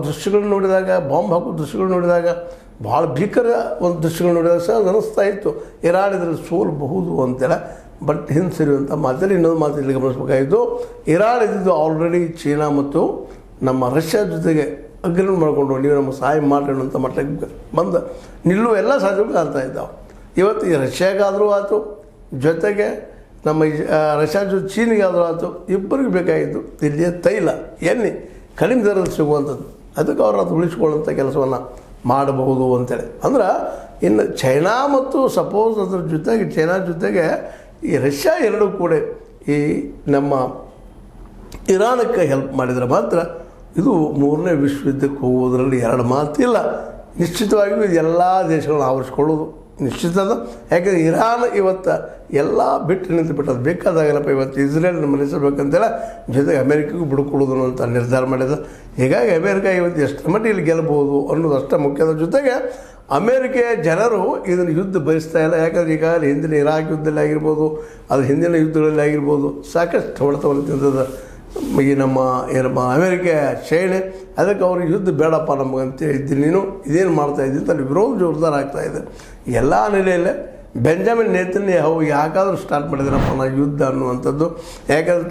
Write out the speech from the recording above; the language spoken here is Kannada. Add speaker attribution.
Speaker 1: ದೃಶ್ಯಗಳು ನೋಡಿದಾಗ, ಬಾಂಬ್ ಹಾಕೋ ದೃಶ್ಯಗಳು ನೋಡಿದಾಗ, ಭಾಳ ಭೀಕರ ಒಂದು ದೃಶ್ಯಗಳು ನೋಡಿದಾಗ ಸಹ ಅನ್ನಿಸ್ತಾ ಇತ್ತು ಇರಾನ್ ಇದರಲ್ಲಿ ಸೋಲಬಹುದು ಅಂತೇಳಿ. ಬಟ್ ಹಿಂದೆ ಸರಿಯುವಂಥ ಮಾತಲ್ಲಿ ಇನ್ನೊಂದು ಮಾತು ಇಲ್ಲಿ ಗಮನಿಸಬೇಕಾಯಿತು. ಇರಾನ್ ಇದ್ದಿದ್ದು ಆಲ್ರೆಡಿ ಚೀನಾ ಮತ್ತು ನಮ್ಮ ರಷ್ಯಾ ಜೊತೆಗೆ ಅಗ್ರಿಮೆಂಟ್ ಮಾಡಿಕೊಂಡು ನೀವು ನಮಗೆ ಸಹಾಯ ಮಾಡಿ ಅನ್ನೋಂಥ ಮಟ್ಟಕ್ಕೆ ಬಂದು ನಿಲ್ಲುವ ಎಲ್ಲ ಸಾಧ್ಯಗಳು ಕಾಣ್ತಾ ಇದ್ದಾವೆ. ಇವತ್ತು ಈ ರಷ್ಯಾಗಾದರೂ ಆಯಿತು, ಜೊತೆಗೆ ನಮ್ಮ ರಷ್ಯಾ ಜೊತೆ ಚೀನಿಗಾದರೂ ಆಯಿತು, ಇಬ್ಬರಿಗೆ ಬೇಕಾಗಿತ್ತು ಇಲ್ಲಿಯ ತೈಲ ಎಣ್ಣೆ ಕಡಿಮೆ ದರದಲ್ಲಿ ಸಿಗುವಂಥದ್ದು. ಅದಕ್ಕೆ ಅವರು ಅದು ಉಳಿಸ್ಕೊಳ್ಳೋಂಥ ಕೆಲಸವನ್ನು ಮಾಡಬಹುದು ಅಂತೇಳಿ. ಅಂದ್ರೆ ಇನ್ನು ಚೈನಾ ಮತ್ತು ಸಪೋಸ್ ಅದ್ರ ಜೊತೆಗೆ ಚೈನಾ ಜೊತೆಗೆ ಈ ರಷ್ಯಾ ಎರಡೂ ಕೂಡ ಈ ನಮ್ಮ ಇರಾನಕ್ಕೆ ಹೆಲ್ಪ್ ಮಾಡಿದರೆ ಮಾತ್ರ ಇದು ಮೂರನೇ ವಿಶ್ವಯುದ್ಧಕ್ಕೆ ಹೋಗೋದರಲ್ಲಿ ಎರಡು ಮಾತಿಲ್ಲ. ನಿಶ್ಚಿತವಾಗಿಯೂ ಇದು ಎಲ್ಲ ದೇಶಗಳನ್ನ ಆವರಿಸ್ಕೊಳ್ಳೋದು ನಿಶ್ಚಿತದ. ಯಾಕೆಂದರೆ ಇರಾನ್ ಇವತ್ತು ಎಲ್ಲ ಬಿಟ್ಟು ನಿಂತು ಬಿಟ್ಟದು. ಬೇಕಾದಾಗಲ್ಲಪ್ಪ ಇವತ್ತು ಇಸ್ರೇಲ್ ಮನೆಸಬೇಕಂತೇಳಿ ಜೊತೆಗೆ ಅಮೇರಿಕೆಗೂ ಬಿಡ್ಕೊಡೋದು ಅಂತ ನಿರ್ಧಾರ ಮಾಡಿದ. ಹೀಗಾಗಿ ಅಮೇರಿಕ ಇವತ್ತು ಎಷ್ಟು ಮಟ್ಟಿಗೆ ಇಲ್ಲಿ ಗೆಲ್ಲಬಹುದು ಅನ್ನೋದು ಅಷ್ಟೇ ಮುಖ್ಯದ. ಜೊತೆಗೆ ಅಮೇರಿಕೆಯ ಜನರು ಇದನ್ನು ಯುದ್ಧ ಬಯಸ್ತಾ ಇಲ್ಲ. ಯಾಕಂದರೆ ಈಗಾಗಲೇ ಹಿಂದಿನ ಇರಾಕ್ ಯುದ್ಧದಲ್ಲಿ ಆಗಿರ್ಬೋದು, ಅದು ಹಿಂದಿನ ಯುದ್ಧಗಳಲ್ಲಿ ಆಗಿರ್ಬೋದು ಸಾಕಷ್ಟು ಹೊಡೆತವನ್ನು ತಿಂದದ ಈ ನಮ್ಮ ಏನಪ್ಪ ಅಮೇರಿಕೆಯ ಸೇನೆ. ಅದಕ್ಕೆ ಅವ್ರಿಗೆ ಯುದ್ಧ ಬೇಡಪ್ಪ ನಮಗಂತ ಇದ್ದೀನಿ, ನೀನು ಇದೇನು ಮಾಡ್ತಾಯಿದ್ದೀನಿ ಅಂತ ಅಲ್ಲಿ ವಿರೋಧ ಜೋರ್ದಾರ ಆಗ್ತಾಯಿದೆ. ಎಲ್ಲ ನೆಲೆಯಲ್ಲೇ ಬೆಂಜಮಿನ್ ನೇತನ್ಯಾಹು ಯಾಕಾದರೂ ಸ್ಟಾರ್ಟ್ ಮಾಡಿದ್ರಪ್ಪ ನಾ ಯುದ್ಧ ಅನ್ನುವಂಥದ್ದು. ಯಾಕಂದ್ರೆ